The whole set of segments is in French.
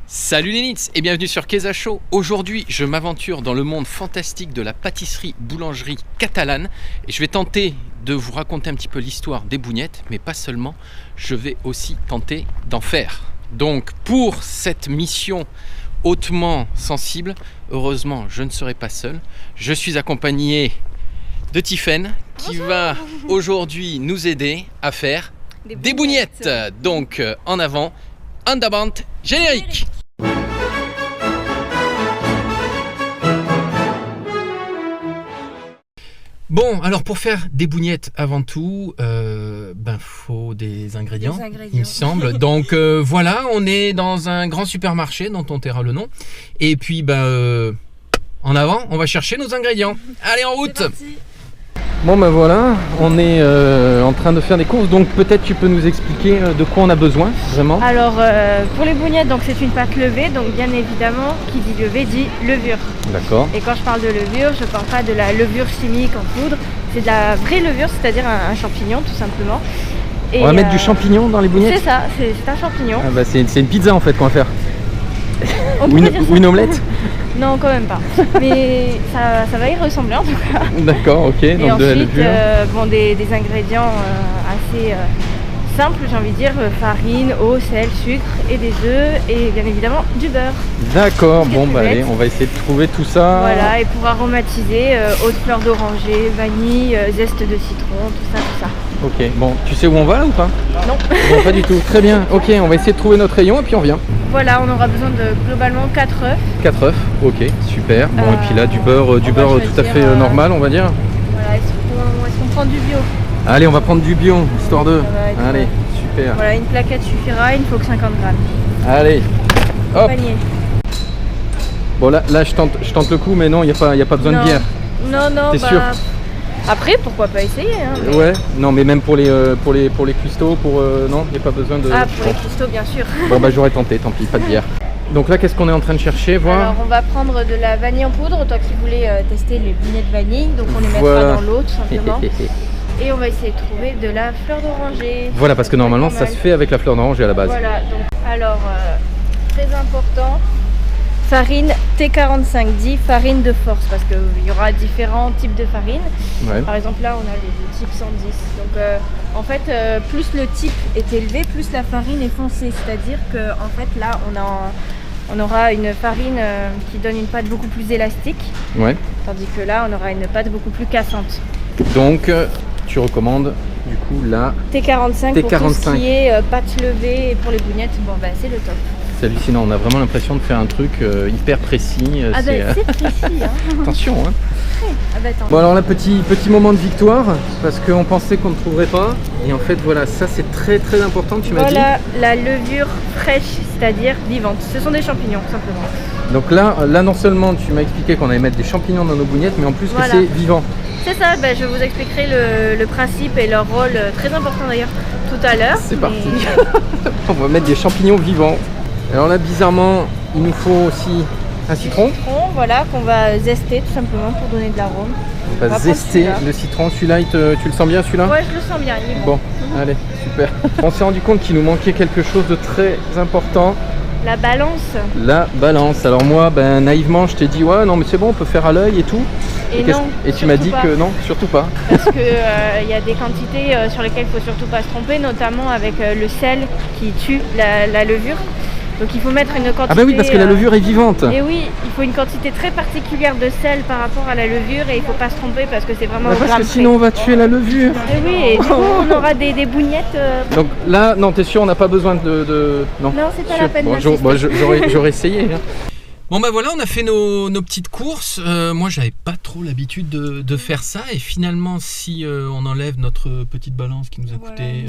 Salut les Nits et bienvenue sur Keza Show. Aujourd'hui, je m'aventure dans le monde fantastique de la pâtisserie-boulangerie catalane et je vais tenter de vous raconter un petit peu l'histoire des bougnettes, mais pas seulement, je vais aussi tenter d'en faire. Donc pour cette mission hautement sensible, heureusement, je ne serai pas seul. Je suis accompagné de Tiffaine qui va aujourd'hui nous aider à faire des bougnettes. Donc en avant, on the band, générique. Bon, alors pour faire des bougnettes avant tout, faut des ingrédients, il me semble. Donc voilà, on est dans un grand supermarché dont on taira le nom. Et puis en avant, on va chercher nos ingrédients. Allez, en route! Bon voilà, on est en train de faire des courses, donc peut-être tu peux nous expliquer de quoi on a besoin, vraiment. Alors pour les bougnettes, donc c'est une pâte levée, donc bien évidemment, qui dit levée dit levure. D'accord. Et quand je parle de levure, je ne parle pas de la levure chimique en poudre, c'est de la vraie levure, c'est-à-dire un champignon tout simplement. Et on va mettre du champignon dans les bougnettes? C'est ça, c'est un champignon. Ah c'est une pizza en fait qu'on va faire. Ou une omelette? Non, quand même pas. Mais ça va y ressembler en tout cas. D'accord, ok. Et donc ensuite, de la levure. Des ingrédients assez simples, j'ai envie de dire, farine, eau, sel, sucre et des œufs et bien évidemment du beurre. D'accord, bon allez, on va essayer de trouver tout ça. Voilà, et pour aromatiser, eau de fleur d'oranger, vanille, zeste de citron, tout ça. Ok, bon, tu sais où on va là ou pas? Non. Non, pas du tout. Très bien, ok, on va essayer de trouver notre rayon et puis on revient. Voilà, on aura besoin de globalement 4 œufs. 4 œufs, ok, super. Bon, et puis là, du beurre tout à fait normal, on va dire. Voilà, est-ce qu'on prend du bio? Allez, on va prendre du bio, histoire de. Allez, super. Voilà, une plaquette suffira, il ne faut que 50 grammes. Allez, hop. Panier. Bon, là je tente le coup, mais non, il n'y a pas besoin de bière. Non, t'es sûr? Après, pourquoi pas essayer mais... Ouais, non, mais même pour les cuistots, non, il n'y a pas besoin de. Ah, pour les cuistots, bien sûr. Bon, j'aurais tenté, tant pis, pas de bière. Donc là, qu'est-ce qu'on est en train de chercher, voir? Alors, on va prendre de la vanille en poudre, toi qui voulais tester les boulettes vanille, donc on les mettra dans l'eau tout simplement. Et on va essayer de trouver de la fleur d'oranger. Voilà, parce que normalement, ça se fait avec la fleur d'oranger à la base. Voilà, donc, alors, très important. Farine T45, dit farine de force, parce qu'il y aura différents types de farine. Ouais. Par exemple, là, on a le type 110. Donc, en fait, plus le type est élevé, plus la farine est foncée. C'est-à-dire que, en fait, là, on aura une farine qui donne une pâte beaucoup plus élastique. Ouais. Tandis que là, on aura une pâte beaucoup plus cassante. Donc, tu recommandes, du coup, la T45 pour tout ce qui est pâte levée et pour les bougnettes, c'est le top. C'est hallucinant, on a vraiment l'impression de faire un truc hyper précis. C'est précis. Attention, hein. Attends. Bon alors là, petit moment de victoire, parce qu'on pensait qu'on ne trouverait pas. Et en fait, voilà, ça c'est très très important, tu m'as dit. Voilà la levure fraîche, c'est-à-dire vivante. Ce sont des champignons, tout simplement. Donc là non seulement tu m'as expliqué qu'on allait mettre des champignons dans nos bougnettes, mais en plus que c'est vivant. C'est ça, je vous expliquerai le principe et leur rôle, très important d'ailleurs, tout à l'heure. C'est parti. On va mettre des champignons vivants. Alors là, bizarrement, il nous faut aussi un citron. Voilà, qu'on va zester tout simplement pour donner de l'arôme. On va zester le citron. Celui-là, tu le sens bien, celui-là? Ouais, je le sens bien. Bon, allez, super. On s'est rendu compte qu'il nous manquait quelque chose de très important. La balance. La balance. Alors moi, naïvement, je t'ai dit, ouais, non, mais c'est bon, on peut faire à l'œil et tout. Et tu m'as dit que non, surtout pas. Parce que y a des quantités sur lesquelles il faut surtout pas se tromper, notamment avec le sel qui tue la levure. Donc il faut mettre une quantité... Ah bah oui, parce que la levure est vivante. Et oui, il faut une quantité très particulière de sel par rapport à la levure et il ne faut pas se tromper parce que c'est vraiment au gramme parce que sinon on va tuer la levure. Et oui, et du coup on aura des bougnettes... Donc là, non, t'es sûr, on n'a pas besoin de... Non, c'est pas la peine d'insister. J'aurais essayé. Hein. Bon voilà, on a fait nos petites courses. Moi j'avais pas trop l'habitude de faire ça et finalement si on enlève notre petite balance qui nous a coûté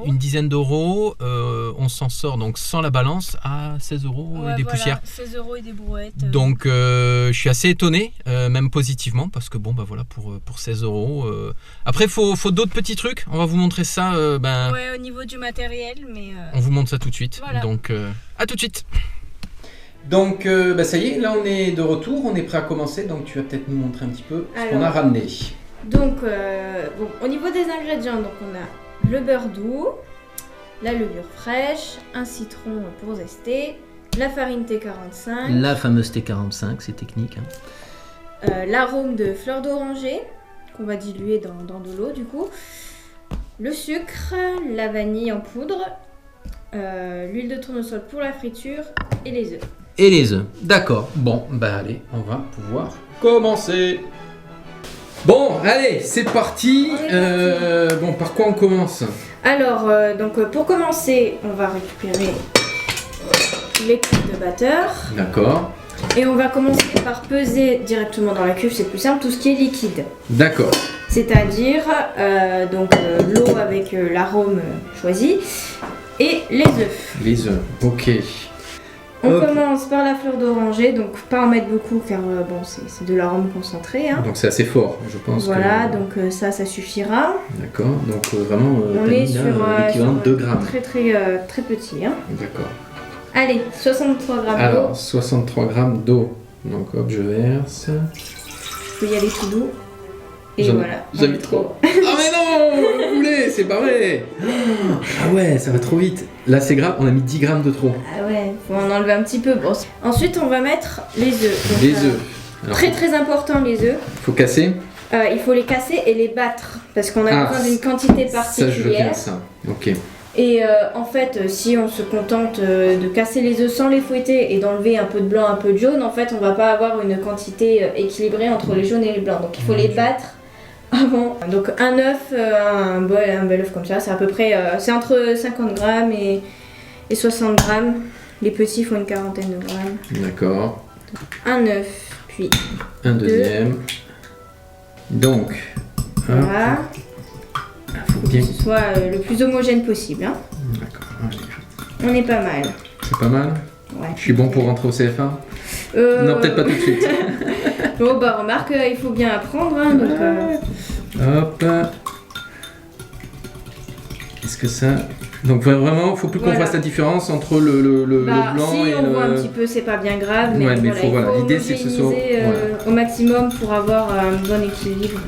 une dizaine d'euros, on s'en sort donc sans la balance à 16 euros et des poussières. 16 euros et des brouettes. Donc je suis assez étonné, même positivement, parce que pour 16 euros. Après faut d'autres petits trucs, on va vous montrer ça. Ouais, au niveau du matériel, mais... On vous montre ça tout de suite. Voilà. Donc à tout de suite. Donc ça y est, là on est de retour, on est prêt à commencer, donc tu vas peut-être nous montrer un petit peu ce qu'on a ramené. Donc au niveau des ingrédients, donc on a le beurre doux, la levure fraîche, un citron pour zester, La farine T45. La fameuse T45, c'est technique. Hein. L'arôme de fleur d'oranger, qu'on va diluer dans de l'eau du coup. Le sucre, la vanille en poudre, l'huile de tournesol pour la friture et les œufs. Et les œufs, d'accord. Bon, bah allez, on va pouvoir commencer. Bon, allez, c'est parti. Bon, par quoi on commence? Alors, donc pour commencer, on va récupérer les cuves de batteur. D'accord. Et on va commencer par peser directement dans la cuve, c'est plus simple, tout ce qui est liquide. D'accord. C'est-à-dire l'eau avec l'arôme choisi et les œufs. Les œufs, ok. On commence par la fleur d'oranger, donc pas en mettre beaucoup car bon, c'est de l'arôme concentré. Hein. Donc c'est assez fort, je pense. Voilà, donc ça suffira. D'accord, donc vraiment on est sur l'équivalent de 2 grammes. Très petit. Hein. D'accord. Allez, 63 grammes d'eau. Alors, 63 grammes d'eau. Donc hop, je verse. Je peux y aller tout doux. Et voilà. J'en ai trop. Ah mais non, vous voulez, c'est pas vrai. Ah ouais, ça va trop vite. Là c'est grave, on a mis 10 grammes de trop. Ah ouais, faut en enlever un petit peu. Bon. Ensuite, on va mettre les œufs. Donc, les œufs. Alors, très important les œufs. Faut casser. Il faut les casser et les battre parce qu'on a besoin d'une quantité particulière. Ça je veux bien ça. Ok. Et en fait, si on se contente de casser les œufs sans les fouetter et d'enlever un peu de blanc, un peu de jaune, en fait, on va pas avoir une quantité équilibrée entre les jaunes et les blancs. Donc il faut les battre avant. Donc un œuf, un bel œuf comme ça, c'est à peu près, c'est entre 50 grammes et 60 grammes. Les petits font une quarantaine de grammes. D'accord. Un œuf, puis un deuxième. Donc, voilà. Faut bien que ce soit le plus homogène possible. Hein. D'accord. On est pas mal. C'est pas mal. Ouais. Je suis bon pour rentrer au CFA. Non, peut-être pas tout de suite. Bon, bah remarque, il faut bien apprendre. Hein, donc, hop. Est-ce que ça... Donc vraiment, faut plus qu'on fasse la différence entre le blanc si et on voit un petit peu, c'est pas bien grave. Mais, ouais, mais voilà, l'idée c'est que ce soit... au maximum pour avoir un bon équilibre.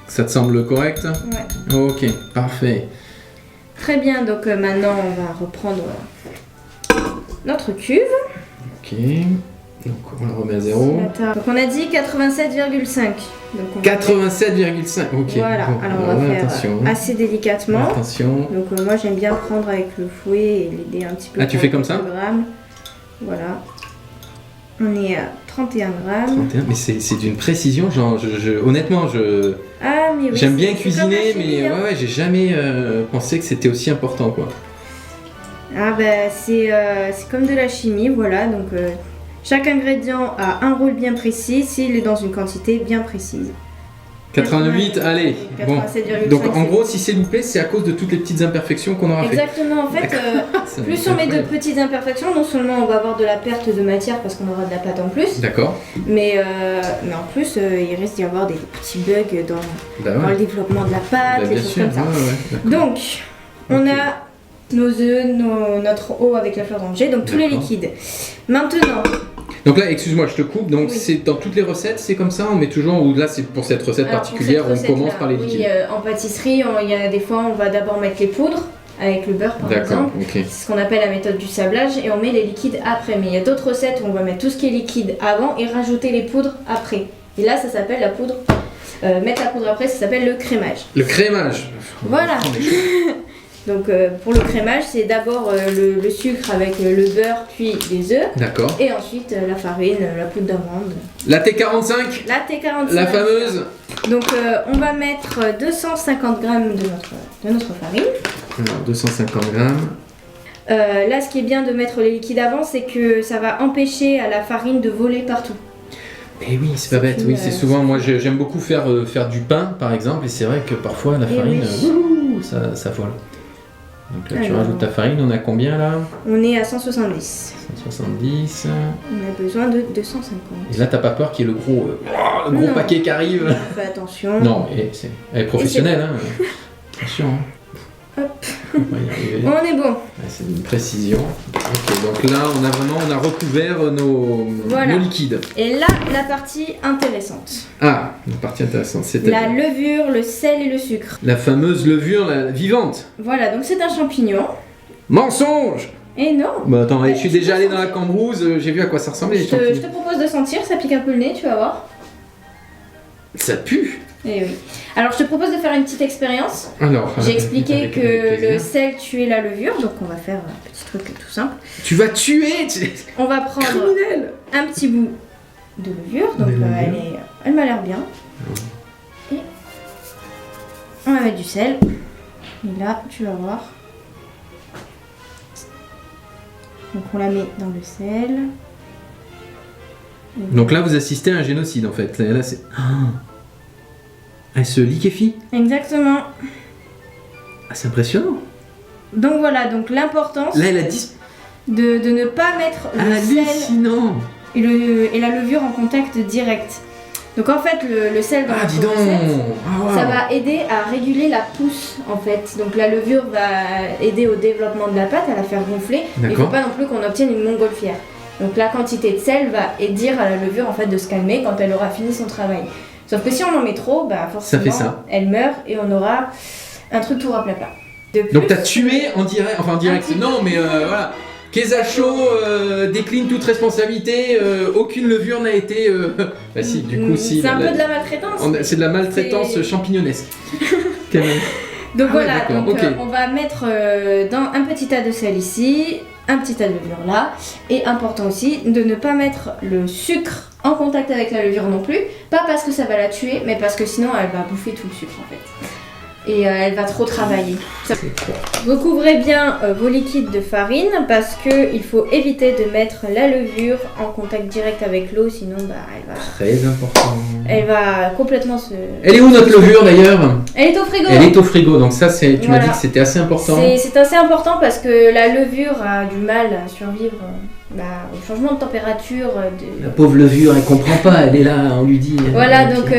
Ça te semble correct? Ouais. Ok, parfait. Très bien, donc maintenant on va reprendre notre cuve. Ok, donc on la remet à 0. Donc on a dit 87,5. 87,5, ok. Voilà, bon, alors on va faire assez délicatement. Attention. Donc moi j'aime bien prendre avec le fouet et l'aider un petit peu. Ah, tu fais comme ça? Grammes. Voilà. On est à 31 grammes. 31, mais c'est d'une précision, genre, honnêtement, j'aime bien cuisiner, mais ouais, j'ai jamais pensé que c'était aussi important, quoi. Ah bah c'est comme de la chimie, voilà, donc chaque ingrédient a un rôle bien précis s'il est dans une quantité bien précise. 88, allez, bon. Donc en gros, si c'est loupé, c'est à cause de toutes les petites imperfections qu'on aura fait. Exactement, en fait, plus on met de petites imperfections, non seulement on va avoir de la perte de matière parce qu'on aura de la pâte en plus. D'accord. Mais en plus, il risque d'y avoir des petits bugs dans le développement de la pâte, des choses comme ça. Donc, on a nos œufs, notre eau avec la fleur d'oranger, donc tous les liquides. Maintenant... Donc là, excuse-moi, je te coupe. Donc c'est dans toutes les recettes, c'est comme ça. On met toujours, ou là c'est pour cette recette particulière, on commence par les liquides. Oui, en pâtisserie, il y a des fois, on va d'abord mettre les poudres avec le beurre par exemple. Okay. C'est ce qu'on appelle la méthode du sablage et on met les liquides après. Mais il y a d'autres recettes où on va mettre tout ce qui est liquide avant et rajouter les poudres après. Et là, ça s'appelle la poudre. Mettre la poudre après, ça s'appelle le crémage. Le crémage. Voilà. Donc pour le crémage, c'est d'abord le sucre avec le beurre, puis les œufs. D'accord. Et ensuite la farine, la poudre d'amande. La T45. La T45. La fameuse. Donc on va mettre 250 grammes de notre farine. Alors 250 grammes. Là, ce qui est bien de mettre les liquides avant, c'est que ça va empêcher à la farine de voler partout. Et oui, c'est pas bête. Oui, c'est souvent. Moi, j'aime beaucoup faire du pain, par exemple, et c'est vrai que parfois la farine, ça vole. Donc là, tu rajoutes ta farine, on a combien là? On est à 170. 170. On a besoin de 250. Et là, t'as pas peur qu'il y ait le gros paquet qui arrive? Fais attention. Non, elle est professionnelle, hein. Attention. Hein. Hop. On est bon. C'est une précision. Ok, donc là, on a recouvert nos liquides. Et là, la partie intéressante. Ah, la partie intéressante, c'était la levure, le sel et le sucre. La fameuse levure vivante. Voilà, donc c'est un champignon. Mensonge. Et non. Bah attends, je suis déjà allé dans la Cambrousse, j'ai vu à quoi ça ressemblait les champignons. Je te propose de sentir, ça pique un peu le nez, tu vas voir. Ça pue. Et oui. Alors je te propose de faire une petite expérience. Alors, j'ai expliqué que le sel tuait la levure, donc on va faire un petit truc tout simple. Tu vas tuer. On va prendre un petit bout de levure, donc elle m'a l'air bien. Et on va mettre du sel. Et là, tu vas voir. Donc on la met dans le sel. Donc là, vous assistez à un génocide en fait. Là, c'est... Elle se liquéfie. Exactement. Ah, c'est impressionnant. Donc voilà, donc l'importance là, elle a dit de ne pas mettre le sel et la levure en contact direct. Donc en fait, le sel dans la recette, ça va aider à réguler la pousse en fait. Donc la levure va aider au développement de la pâte, à la faire gonfler. Mais il ne faut pas non plus qu'on obtienne une montgolfière. Donc la quantité de sel va aider à la levure en fait de se calmer quand elle aura fini son travail. Sauf que si on en met trop, bah forcément, elle meurt et on aura un truc tout raplapla. Donc t'as tué en direct, enfin en direct, non mais voilà. Kezacho décline toute responsabilité, aucune levure n'a été... Bah si, du coup si... C'est un peu de la maltraitance. C'est de la maltraitance champignonnesque. Donc voilà, donc, on va mettre dans un petit tas de sel ici, un petit tas de levure là, et important aussi de ne pas mettre le sucre en contact avec la levure non plus, pas parce que ça va la tuer, mais parce que sinon elle va bouffer tout le sucre en fait. Et elle va trop travailler. Recouvrez bien vos liquides de farine parce qu'il faut éviter de mettre la levure en contact direct avec l'eau, sinon bah, elle va... Très important. Elle va complètement se... Elle est où notre levure d'ailleurs? Elle est au frigo. Elle est au frigo, donc ça tu m'as dit que c'était assez important. C'est assez important parce que la levure a du mal à survivre au changement de température. La pauvre levure, elle comprend pas, elle est là, on lui dit... Voilà, donc...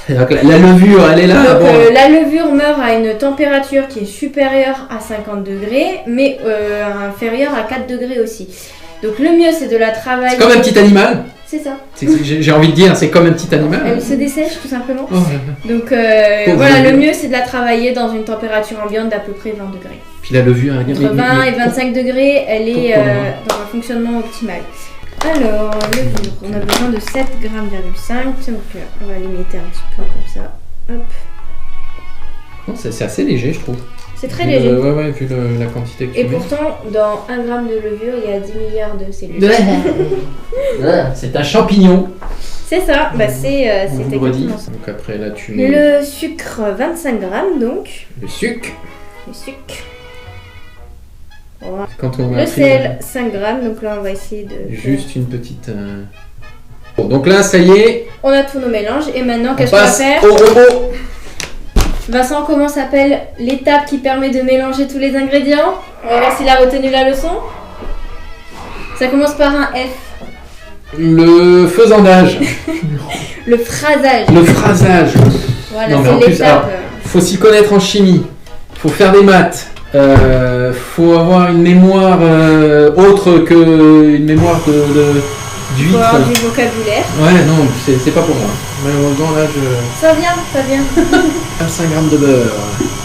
La levure, elle est là. Donc, la levure meurt à une température qui est supérieure à 50 degrés, mais inférieure à 4 degrés aussi. Donc le mieux, c'est de la travailler... C'est comme un petit animal. C'est ça. J'ai envie de dire, c'est comme un petit animal. Elle se dessèche tout simplement. Donc voilà, le mieux, c'est de la travailler dans une température ambiante d'à peu près 20 degrés. Puis la levure... Entre 20 et 25 degrés, elle est dans un fonctionnement optimal. Alors, levure, on a besoin de 7,5 g. Donc on va limiter un petit peu comme ça. Hop. C'est assez léger, je trouve. C'est très léger. Ouais, vu la quantité que tu mets. Et pourtant, dans 1 gramme de levure, il y a 10 milliards de cellules. C'est un champignon. C'est ça, c'est exactement ça. Donc après, là, tu mets... Le sucre, 25 grammes donc. Le sucre. Voilà. Quand on le sel, 5 grammes, donc là on va essayer de... Juste une petite... Bon, donc là, ça y est. On a tous nos mélanges et maintenant, qu'est-ce qu'on va faire? Au robot. Vincent, comment s'appelle l'étape qui permet de mélanger tous les ingrédients? On va voir s'il a retenu la leçon. Ça commence par un F. Le faisandage. Le phrasage. Le phrasage. Voilà, c'est l'étape. Faut s'y connaître en chimie. Faut faire des maths. Faut avoir une mémoire autre que une mémoire d'huître. Faut avoir du vocabulaire. Ouais, non, c'est pas pour moi. Malheureusement, là, Ça vient. 25 g de beurre.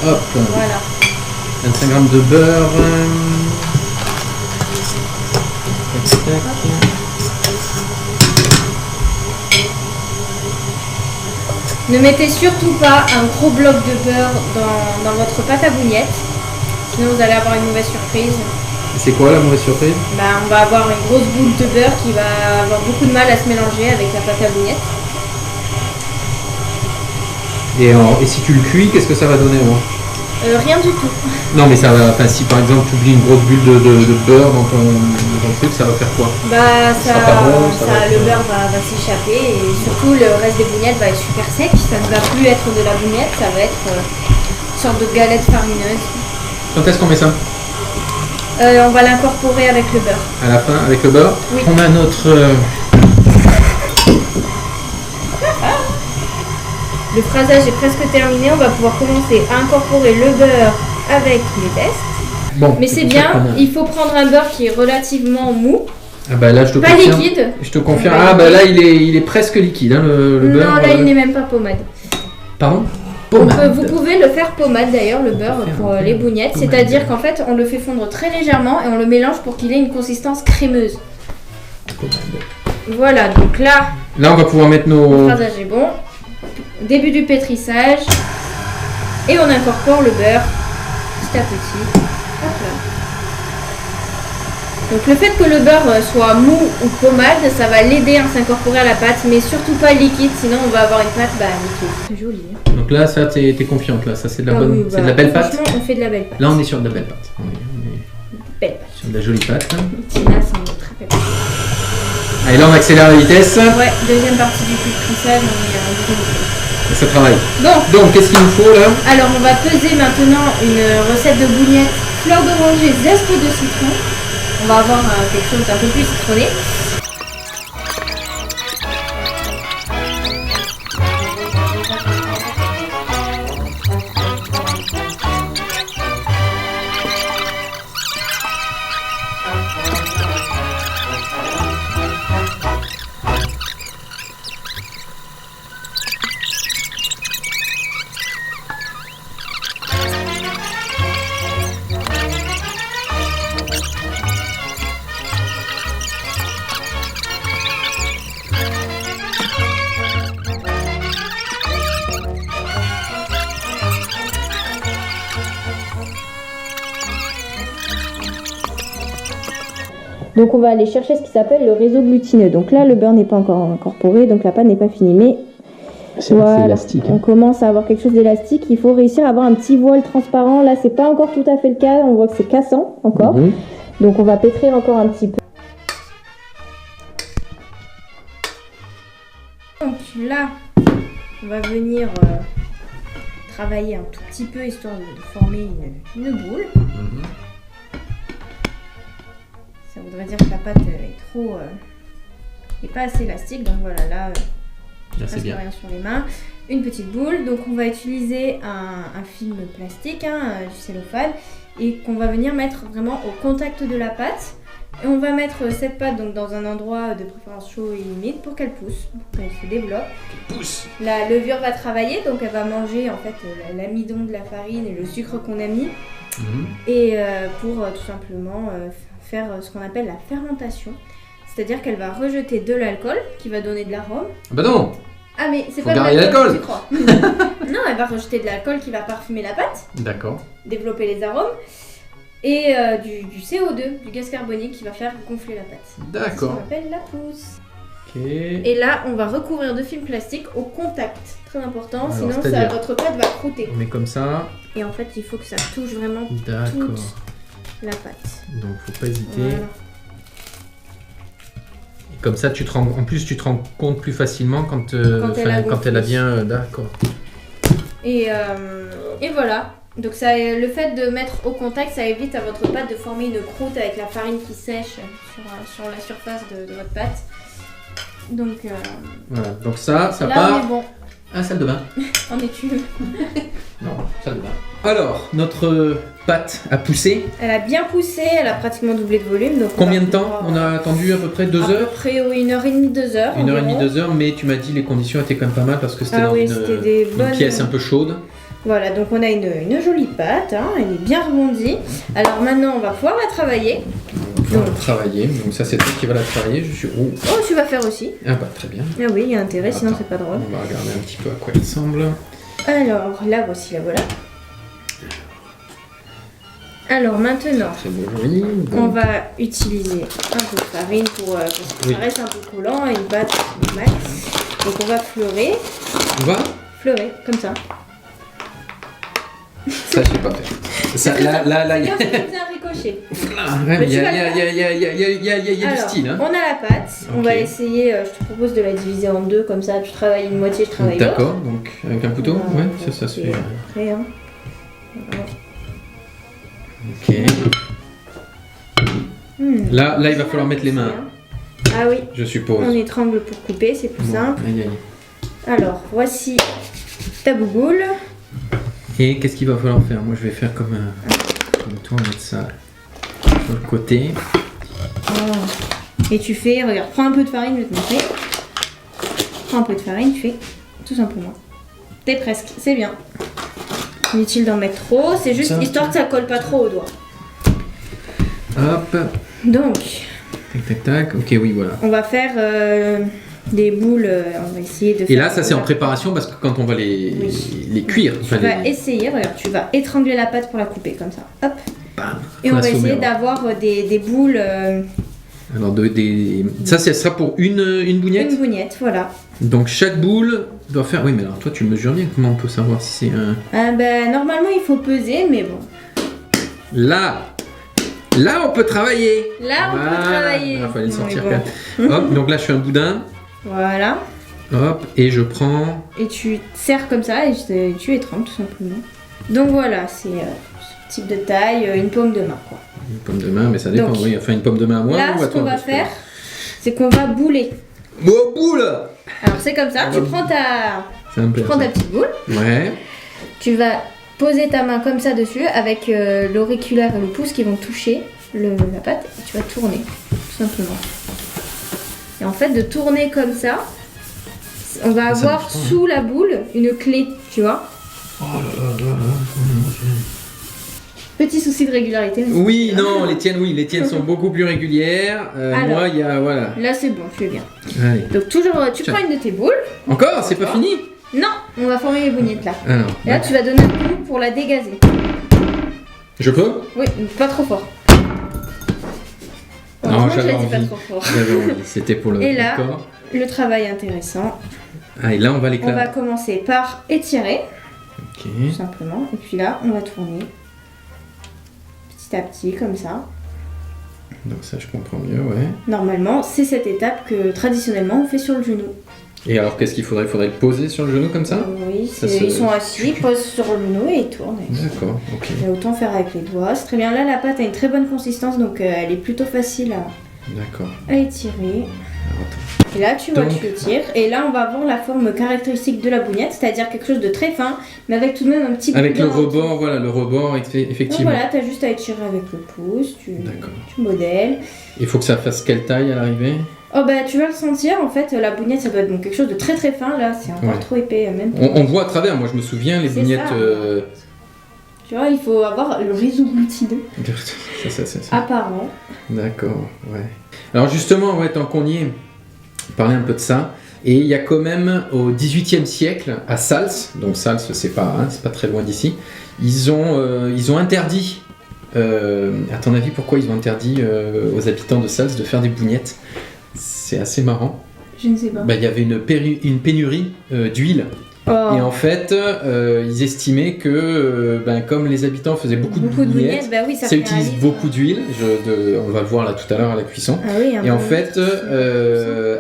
Hop. Voilà. 25 g de beurre. Tac. Ne mettez surtout pas un gros bloc de beurre dans votre pâte à bougnette. Sinon vous allez avoir une mauvaise surprise. C'est quoi la mauvaise surprise? On va avoir une grosse boule de beurre qui va avoir beaucoup de mal à se mélanger avec la pâte à bougnette. Et si tu le cuis, qu'est-ce que ça va donner? Rien du tout. Non mais ça va, si par exemple tu oublies une grosse bulle de beurre dans ton truc, ça va faire quoi? Le beurre va s'échapper et surtout le reste des bougnettes va être super sec. Ça ne va plus être de la bougnette, ça va être une sorte de galette farineuse. Quand est-ce qu'on met ça? On va l'incorporer avec le beurre. À la fin, avec le beurre? Oui. On a notre... Le phrasage est presque terminé, on va pouvoir commencer à incorporer le beurre avec les tests. Bon, mais c'est bien, il faut prendre un beurre qui est relativement mou. Ah bah là je te pas confirme. Liquide. Je te confirme. Ah bah là il est presque liquide, hein, le beurre. Non, là il n'est même pas pommade. Pardon? Donc, vous pouvez le faire pommade d'ailleurs, le beurre pour les bougnettes. C'est-à-dire qu'en fait, on le fait fondre très légèrement et on le mélange pour qu'il ait une consistance crémeuse. Voilà, donc là... Là, on va pouvoir mettre nos... Le phasage est bon. Début du pétrissage. Et on incorpore le beurre petit à petit. Hop là. Donc le fait que le beurre soit mou ou pommade, ça va l'aider à s'incorporer à la pâte, mais surtout pas liquide, sinon on va avoir une pâte liquide. C'est joli. Hein. Donc là, ça, t'es confiante là, ça c'est de la bonne, c'est de la belle pâte. Franchement, on fait de la belle pâte. Là, on est sur de la belle pâte. On est belle pâte. Sur de la jolie pâte. Tina, c'est une très belle pâte. Allez, là, on accélère la vitesse. Ouais, deuxième partie du pétrissage, on est à un ça travaille. Bon. Donc, qu'est-ce qu'il nous faut là? Alors, on va peser maintenant une recette de bougnette fleur d'oranger, zeste de citron. On va avoir quelque chose d'un peu plus citronné. Donc on va aller chercher ce qui s'appelle le réseau glutineux. Donc là le beurre n'est pas encore incorporé, donc la pâte n'est pas finie, mais voilà, élastique, hein. On commence à avoir quelque chose d'élastique. Il faut réussir à avoir un petit voile transparent. Là c'est pas encore tout à fait le cas, on voit que c'est cassant encore. Donc on va pétrir encore un petit peu. Donc là on va venir travailler un tout petit peu histoire de former une boule. Ça voudrait dire que la pâte est pas assez élastique, donc voilà, là c'est bien. Rien sur les mains. Une petite boule, donc on va utiliser un film plastique, du cellophane, et qu'on va venir mettre vraiment au contact de la pâte. Et on va mettre cette pâte donc dans un endroit de préférence chaud et humide pour qu'elle pousse, pour qu'elle se développe. La levure va travailler, donc elle va manger en fait l'amidon de la farine et le sucre qu'on a mis. Et pour tout simplement faire ce qu'on appelle la fermentation. C'est-à-dire qu'elle va rejeter de l'alcool qui va donner de l'arôme. Bah non. Ah mais c'est faut pas de l'alcool, tu crois. Non, elle va rejeter de l'alcool qui va parfumer la pâte. D'accord. Développer les arômes. Et du CO2, du gaz carbonique qui va faire gonfler la pâte. D'accord. C'est ce qu'on appelle la pousse. Ok. Et là, on va recouvrir de film plastique au contact. Très important, alors, sinon votre pâte va croûter. On met comme ça. Et en fait, il faut que ça touche vraiment toute la pâte. Donc, faut pas hésiter. Voilà. Et comme ça, en plus, tu te rends compte plus facilement quand elle a bien... D'accord. Et voilà. Donc le fait de mettre au contact, ça évite à votre pâte de former une croûte avec la farine qui sèche sur la surface de votre pâte. Donc voilà, donc ça là, part. On est bon. À la salle de bain. En es-tu? Non, salle de bain. Alors, notre pâte a poussé. Elle a bien poussé, elle a pratiquement doublé de volume. Donc combien de temps? On a attendu à peu près 2 heures? À peu près 1h30, 2 heures. 1h30, 2 heures, mais tu m'as dit les conditions étaient quand même pas mal parce que c'était dans une pièce un peu chaude. Voilà, donc on a une jolie pâte, elle est bien rebondie. Alors maintenant, on va pouvoir la travailler. Donc ça c'est toi qui va la travailler, je suis... Oh, tu vas faire aussi. Ah bah très bien. Ah oui, il y a intérêt, sinon c'est pas drôle. On va regarder un petit peu à quoi il ressemble. Alors, la voici, la voilà. Alors maintenant, on va utiliser un peu de farine parce que ça reste un peu collant et une pâte max. Donc on va fleurer. Fleurer, comme ça. Ça, je sais pas faire. Ça, là, il y a un ricochet. Il y a du style. Hein. On a la pâte. Okay. On va essayer. Je te propose de la diviser en deux, comme ça tu travailles une moitié, je travaille l'autre. D'accord, donc avec un couteau. Ouais, ça se fait. Après, hein. Ok. Là, il va falloir mettre les mains. Ah oui. Je suppose. On étrangle pour couper, c'est plus simple. Alors, voici ta bouboule. Et qu'est-ce qu'il va falloir faire? Moi, je vais faire comme toi, mettre ça sur le côté. Et tu fais, regarde, prends un peu de farine, je vais te montrer. Prends un peu de farine, tu fais tout simplement. T'es presque, c'est bien. Inutile d'en mettre trop, c'est juste histoire que ça colle pas trop au doigt. Hop. Donc. Tac, tac, tac. Ok, oui, voilà. On va faire des boules, on va essayer de faire... Et là, ça c'est en préparation parce que quand on va les cuire... Tu vas essayer, regarde, tu vas étrangler la pâte pour la couper comme ça. Hop. Bam. Et on va essayer d'avoir des boules... Alors, ça sera pour une bougnette? Une bougnette, voilà. Donc chaque boule doit faire... Oui, mais alors toi tu mesures bien, comment on peut savoir si c'est un... Normalement il faut peser, mais bon. Là on peut travailler. Là on peut travailler. Il fallait le sortir quand même. Hop, donc là je fais un boudin. Voilà. Hop, et je prends... Et tu serres comme ça et tu étrangles tout simplement. Donc voilà, c'est ce type de taille, une paume de main quoi. Une paume de main, mais ça dépend, donc, oui. Enfin une paume de main à moi. Là, ce qu'on va faire, c'est qu'on va bouler. Boule. Alors c'est comme ça, tu prends ta petite boule. Ouais. Tu vas poser ta main comme ça dessus avec l'auriculaire et le pouce qui vont toucher la pâte et tu vas tourner, tout simplement. Et en fait, de tourner comme ça, on va avoir sous la boule une clé, tu vois. Oh là là là là. Petit souci de régularité. Oui, non, les tiennes sont beaucoup plus régulières. Alors, moi, il y a, voilà. Là, c'est bon, tu es bien. Allez. Donc, toujours, tu prends une de tes boules. Encore? C'est pas fini? Non, on va former les bougnettes là. Alors, et là, tu vas donner un coup pour la dégazer. Je peux? Oui, pas trop fort. Non, j'avais envie. Pas trop fort. C'était pour le Et là, corps. Le travail intéressant. Ah, et là, on va l'éclater. On va commencer par étirer. Ok. Tout simplement. Et puis là, on va tourner. Petit à petit, comme ça. Donc ça, je comprends mieux, ouais. Normalement, c'est cette étape que traditionnellement on fait sur le genou. Et alors, qu'est-ce qu'il faudrait? Il faudrait le poser sur le genou comme ça? Oui, ils sont assis, ils posent sur le genou et ils tournent. D'accord, ok. Et autant faire avec les doigts. C'est très bien. Là, la pâte a une très bonne consistance, donc elle est plutôt facile à étirer. Alors, attends. Et là, tu vois, tu étires. Et là, on va avoir la forme caractéristique de la bougnette, c'est-à-dire quelque chose de très fin, mais avec tout de même un petit... Avec le rebord, voilà, le rebord, effectivement. Donc voilà, tu as juste à étirer avec le pouce, tu modèles. Il faut que ça fasse quelle taille à l'arrivée? Oh bah tu vas le sentir, en fait, la bougnette, ça doit être quelque chose de très très fin, là, c'est encore trop épais. Même on voit à travers, moi je me souviens, les bougnettes... Tu vois, il faut avoir le réseau glutineux ça. Apparent. D'accord, ouais. Alors justement, ouais, tant qu'on y est, parler un peu de ça. Et il y a quand même au XVIIIe siècle, à Sals, donc Sals c'est pas très loin d'ici, ils ont interdit, à ton avis pourquoi ils ont interdit aux habitants de Sals de faire des bougnettes? C'est assez marrant. Je ne sais pas. Il y avait une pénurie d'huile. Oh. Et en fait, ils estimaient que comme les habitants faisaient beaucoup de bougnettes, ça utilise beaucoup d'huile. On va le voir là tout à l'heure à la cuisson. Ah oui, et en fait,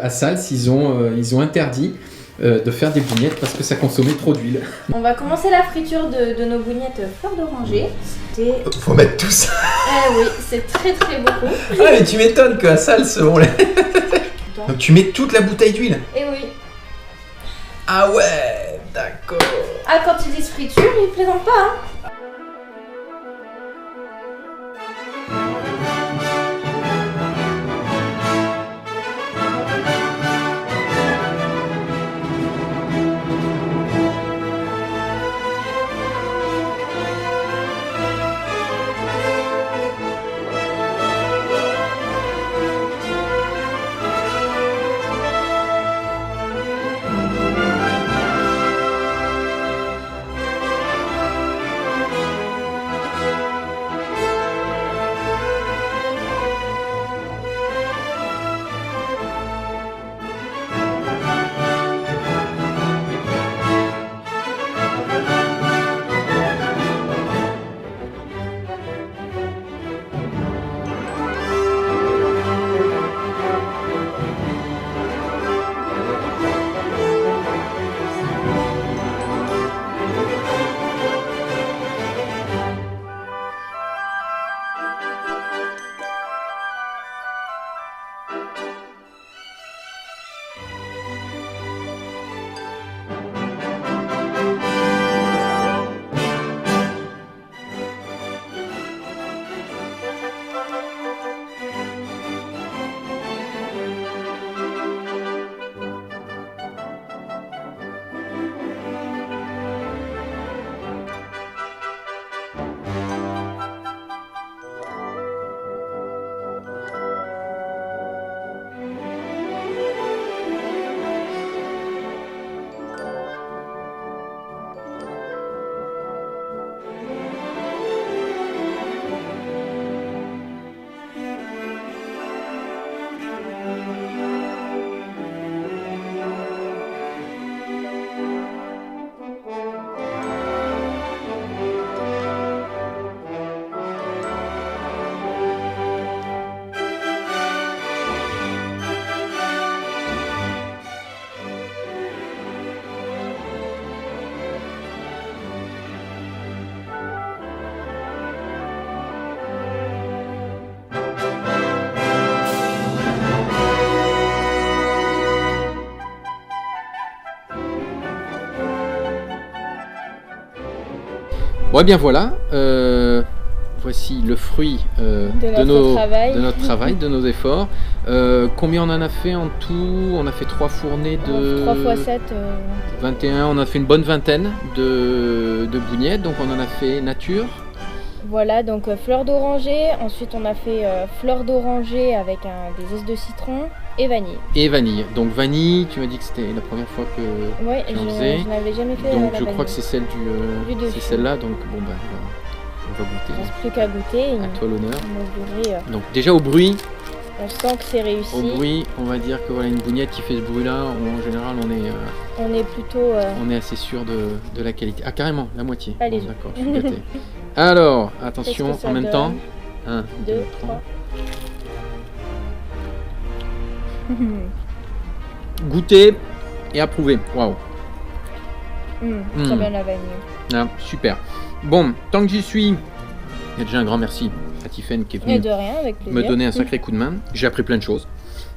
à Sals, ils ont interdit de faire des bougnettes parce que ça consommait trop d'huile. On va commencer la friture de nos bougnettes fleur d'oranger. Faut mettre tout ça. Oui, c'est très très beaucoup. Ah mais tu m'étonnes qu'à Sals, on les... Donc tu mets toute la bouteille d'huile. Eh oui. Ah ouais, d'accord. Ah, quand ils disent friture, ils plaisantent pas, hein. Ouais, bien voilà. Voici le fruit de notre travail, de nos efforts. Combien on en a fait en tout? On a fait 3 fournées de... 3 x 7. 21. On a fait une bonne vingtaine de bougnettes. Donc on en a fait nature. Voilà, donc fleur d'oranger. Ensuite on a fait fleur d'oranger avec des œufs de citron et vanille. Et vanille. Donc vanille, tu m'as dit que c'était la première fois que tu en faisais. Je n'avais jamais fait. Donc la je vanille. crois que c'est celle c'est celle-là. Donc bon ben on va goûter. Il ne reste plus qu'à goûter. À toi l'honneur. Bruit, donc déjà au bruit. On sent que c'est réussi. Au bruit, on va dire que voilà une bougnette qui fait ce bruit-là, en général on est plutôt. On est assez sûr de la qualité. Ah carrément, la moitié. Allez. Bon, d'accord, je suis gâté. Alors, attention, en même temps. 1, 2, 3. Goûter et approuver. Waouh. Très bien la vanille. Ah, super. Bon, tant que j'y suis, il y a déjà un grand merci à Tiffaine qui est venue de rien, avec plaisir. me donner un sacré coup de main. J'ai appris plein de choses.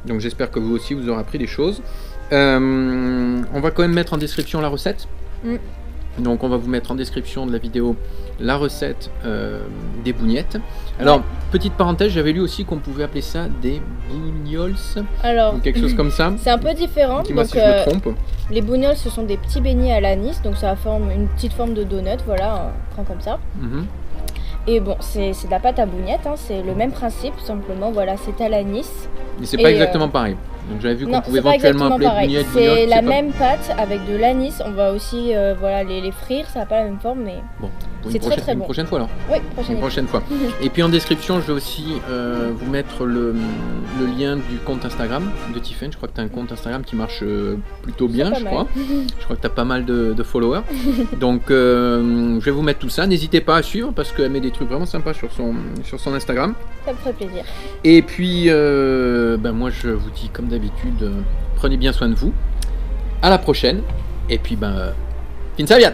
Donc j'espère que vous aussi vous aurez appris des choses. On va quand même mettre en description la recette. Donc on va vous mettre en description de la vidéo la recette des bougnettes. Alors, petite parenthèse, j'avais lu aussi qu'on pouvait appeler ça des bougnols. Alors, ou quelque chose comme ça. C'est un peu différent. Dis-moi si je me trompe. Les bougnols, ce sont des petits beignets à l'anis, donc ça forme une petite forme de donut, voilà, un grand comme ça. Et bon, c'est de la pâte à bougnette, hein, c'est le même principe, simplement, voilà, c'est à l'anis. Mais c'est pas exactement pareil. Donc j'avais vu qu'on pouvait éventuellement appeler bougnette. C'est la même pâte avec de l'anis, on va aussi voilà, les frire, ça n'a pas la même forme, mais bon, c'est très bon. Une prochaine fois alors. Oui, prochaine fois. Et puis en description, je vais aussi vous mettre le lien du compte Instagram de Tiffaine. Je crois que tu as un compte Instagram qui marche plutôt bien, je crois. Je crois que tu as pas mal de followers. Donc je vais vous mettre tout ça. N'hésitez pas à suivre parce qu'elle met des trucs vraiment sympas sur son Instagram. Ça me ferait plaisir. Et puis moi je vous dis comme d'habitude, prenez bien soin de vous. À la prochaine. Et puis fin saviat.